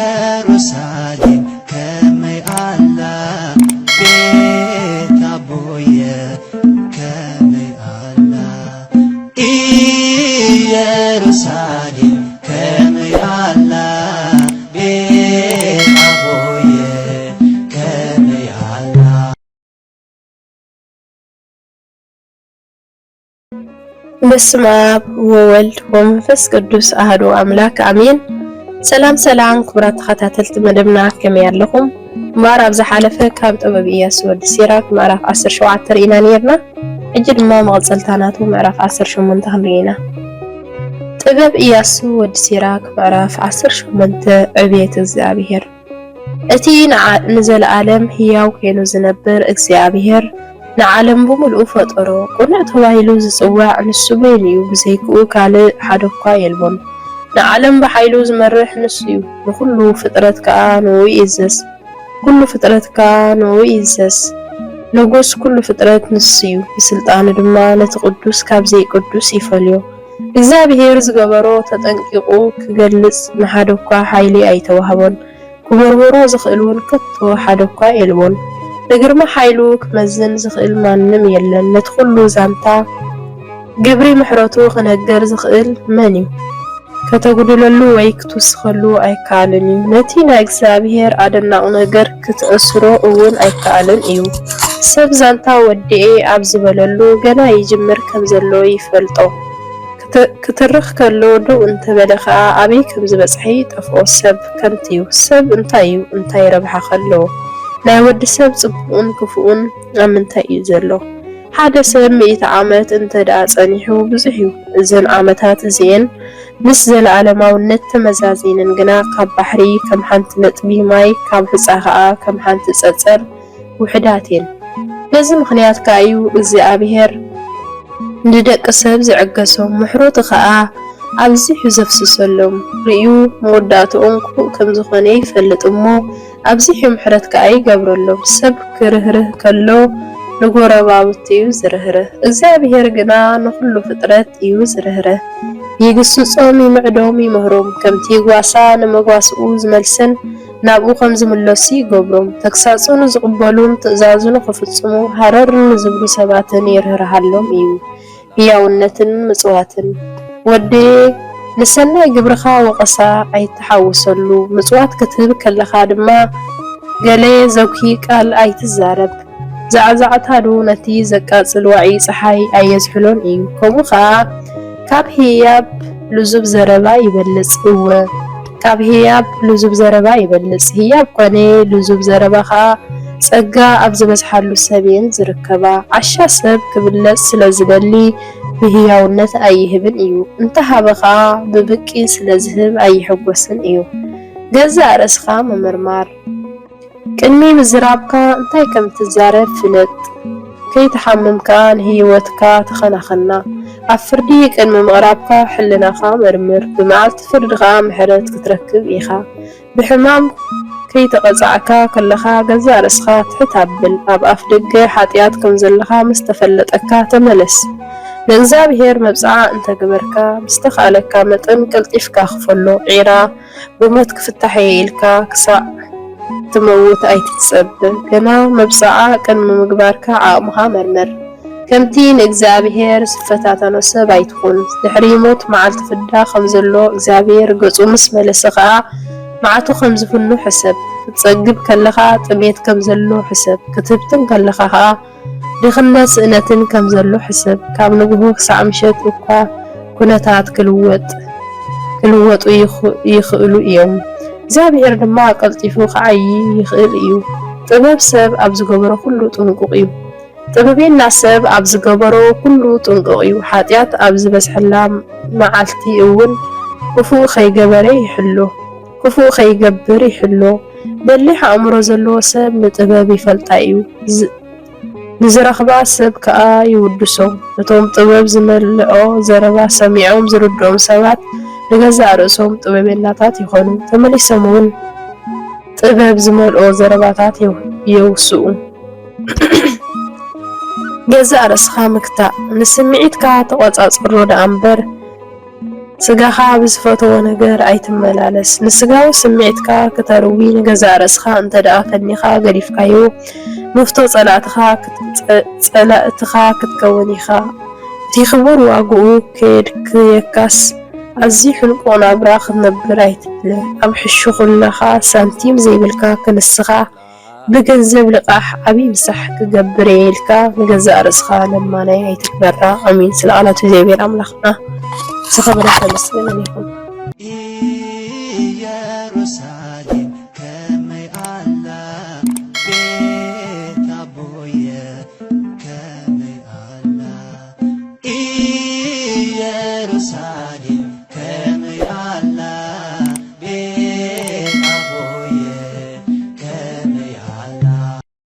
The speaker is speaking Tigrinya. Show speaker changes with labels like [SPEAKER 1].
[SPEAKER 1] ኢየሩሳሌም ከመይ አላ ቤት አቦየ ከመይ አላ ኢየሩሳሌም ከመይ አላ ቤት አቦየ ከመይ አላ።
[SPEAKER 2] በስመ አብ ወወልድ ወመንፈስ ቅዱስ አሐዱ አምላክ አሜን። ሰላም ሰላም ክቡራት ተኸታተልቲ መደብና ከመይ ኣለኹም? እምበር ኣብ ዝሓለፈ ካብ ጥበብ ኢያሱ ወዲ ሲራክ ምዕራፍ 17 ርኢና ነርና። ሕጂ ድማ መቐፀልታ ናቱ ምዕራፍ 18 ክንርኢና። ጥበብ ኢያሱ ወዲ ሲራክ ምዕራፍ 18 ዕብየት እግዚአብሔር። እቲ ንዘለዓለም ህያው ኮይኑ ዝነብር እግዚአብሔር ንዓለም ብምልኡ ፈጠሮ ቁኑዕ ተባሂሉ ዝጽዋዕ ንሱ በይኑ እዩ። ብዘይክኡ ካልእ ሓደ እኳ የልቦን። ንዓለም ብሓይሉ ዝመርሕ ንሱ እዩ። ንኹሉ ፍጥረት ከዓ ንኡ ይእዘዝ። ኩሉ ፍጥረት ከዓ ንኡ ይእዘዝ። ንጉስ ኩሉ ፍጥረት ንሱ እዩ። ብስልጣኑ ድማ ነቲ ቅዱስ ካብ ዘይቅዱስ ይፈልዮ። እግዚአብሔር ዝገበሮ ተጠንቂቁ ክገልጽ ንሓደ እኳ ሓይሊ ኣይተዋህቦን። ክመርምሮ ዝኽእል እውን ከቶ ሓደ እኳ የልቦን። ንግርማ ሓይሉ ክመዝን ዝኽእል ማንም የለን። ነቲ ኩሉ ዛንታ ግብሪ ምሕረቱ ክነገር ዝኽእል መን እዩ? ከተጉድለሉ ወይ ክትውስኸሉ ኣይከኣልን እዩ። ነቲ ናይ እግዚአብሔር ኣደናቑ ነገር ክትእስሮ እውን ኣይከኣልን እዩ። ሰብ ዛንታ ወዲኤ ኣብ ዝበለሉ ገና ይጅምር ከም ዘሎ ይፈልጦ። ክትርኽ ከሎ ደው እንተበለ ከዓ ኣበይ ከም ዝበፅሐ ጠፍኦ። ሰብ ከምቲ እዩ። ሰብ እንታይ እዩ? እንታይ ረብሓ ከለዎ? ናይ ወዲ ሰብ ጽቡቕን ክፉኡን ኣብ ምንታይ እዩ ዘሎ? ሓደ ሰብ 100 ዓመት እንተደኣ ጸኒሑ ብዙሕ እዩ። እዘን ዓመታት እዚአን ምስ ዘለዓለማውነት ተመዛዚነን ግና ካብ ባሕሪ ከም ሓንቲ ነጥቢ ማይ ካብ ህፃ ከዓ ከም ሓንቲ ጸጸር ውሕዳት እየን። በዚ ምኽንያት ከዓ እዩ እግዚአብሔር ንደቂ ሰብ ዝዕገሶም ምሕረቱ ከዓ ኣብዚሑ ዘፍስሰሎም። ርእዩ መወዳእትኦም ክፉእ ከም ዝኾነ ይፈልጥ እሞ ኣብዚሑ ምሕረት ከዓ ይገብረሎም። ሰብ ክርህርህ ከሎ ንጎረባብቱ እዩ ዝርህርህ። እግዚአብሔር ግና ንኹሉ ፍጥረት እዩ ዝርህርህ። ይግስጾም፣ ይምዕዶም፣ ይምህሮም። ከምቲ ጓሳ ንመጓስኡ ዝመልስን ናብኡ ከም ዝምለሱ ይገብሮም። ተግሳጹን ዝቕበሉን ትእዛዙን ክፍጽሙ ሃረር ንዝብሉ ሰባትን ይርህርሃሎም እዩ። ህያውነትን ምጽዋትን ወዲ ንሰናይ ግብርኻ ወቐሳ ኣይተሓውሰሉ። ምጽዋት ክትህብ ከለኻ ድማ ገለ ዘውኪ ቃል ኣይትዛረብ። ዛዕዛዕታዱ ነቲ ዘቃጽል ዋዒ ፀሓይ ኣየዝሕሎን እዩ። ከምኡ ከዓ ካብ ህያብ ልዙብ ዘረባ ይበልጽ እወ ካብ ህያብ ልዙብ ዘረባ ይበልጽ። ህያብ ኮነ ልዙብ ዘረባ ከዓ ጸጋ ኣብ ዝበዝሓሉ ሰብን ዝርከባ። ዓሻ ሰብ ክብለጽ ስለ ዝደሊ ብህያውነት ኣይህብን እዩ። እንተሃበ ከዓ ብብቂ ስለ ዝህብ ኣይሕጎስን እዩ። ገዛእ ርእስኻ ምምርማር። ቅድሚ ምዝራብካ እንታይ ከም ትዛረብ ፍለጥ። ከይተሓምምካ ንህይወትካ ተኸናኸና። ኣብ ፍርዲ ቅድሚ ምቕራብካ ሕልናኻ መርምር። ብመዓልቲ ፍርድኻ ምሕረት ክትረክብ ኢኻ። ብሕማም ከይተቐጻዕካ ከለኻ ገዛእ ርእስኻ ትሕት ኣብል። ኣብ ኣፍ ደገ ሓጢኣት ከም ዘለኻ ምስ ተፈለጠካ ተመለስ። ንእግዚአብሔር መብጽዓ እንተገበርካ ምስተኻለካ መጠን ቀልጢፍካ ክፈሎ። ዒራ ብሞት ክፍታሕ ኢልካ ክሳዕ ትመውት ኣይትጸብእ። ገና መብጽዓ ቅድሚ ምግባርካ ዓቕምኻ መርመር። ከምቲ ንእግዚአብሔር ዝፈታተኖ ሰብ ኣይትኹን። ድሕሪ ሞት መዓልቲ ፍዳ ከም ዘሎ እግዚአብሔር ገጹ ምስ መለሰ ከዓ መዓቱ ከም ዝፍኑ ሕሰብ። ክትጸግብ ከለኻ ጥሜት ከም ዘሎ ሕሰብ። ክትህብትን ከለኻ ከዓ ድኽነት ስእነትን ከም ዘሎ ሕሰብ። ካብ ንግሆ ክሳዕ ምሸት እኳ ኩነታት ክልወጡ ይኽእሉ እዮም። እግዚአብሔር ድማ ቀልጢፉ ክዓይ ይኽእል እዩ። ጥበብ ሰብ ኣብ ዝገበሮ ኩሉ ጥንቁቕ እዩ። ጥበበኛ ሰብ ኣብ ዝገበሮ ኩሉ ጥንቁቕ እዩ። ሓጢኣት ኣብ ዝበዝሐላ መዓልቲ እውን ክፉእ ከይገበረ ይሕሎ ክፉእ ከይገብር ይሕሎ። በሊሕ ኣእምሮ ዘለዎ ሰብ ንጥበብ ይፈልጣ እዩ። ንዝረኽባ ሰብ ከዓ ይውድሶ። እቶም ጥበብ ዝመልኦ ዘረባ ሰሚዖም ዝርድኦም ሰባት ንገዛእ ርእሶም ጥበበኛታት ይኾኑ። ተመሊሶም እውን ጥበብ ዝመልኦ ዘረባታት የውስኡ። ገዛእ ርእስኻ ምክታእ። ንስምዒትካ ተቖጻጽሮ ደኣ እምበር ስጋኻ ብዝፈተዎ ነገር ኣይትመላለስ ንስጋው ስምዒትካ ከተርዊ ንገዛእ ርእስኻ እንተደኣ ፈኒኻ ገዲፍካዮ ንፍቶ ጸላእትኻ ክትከውን ኢኻ እቲ ክቡር ዋግኡ ከየድክየካስ ኣዝዩ ሕልቆ ናብራ ክትነብር ኣይትብለ ኣብ ሕሹኽነኻ ሳንቲም ዘይብልካ ክንስኻ بجنزب لقاح أبي مسح كجبريل كا نجزء رزقها لما نهاية تكبر أمين سلالة زي بير أملاخنا سخبرة مسلمين.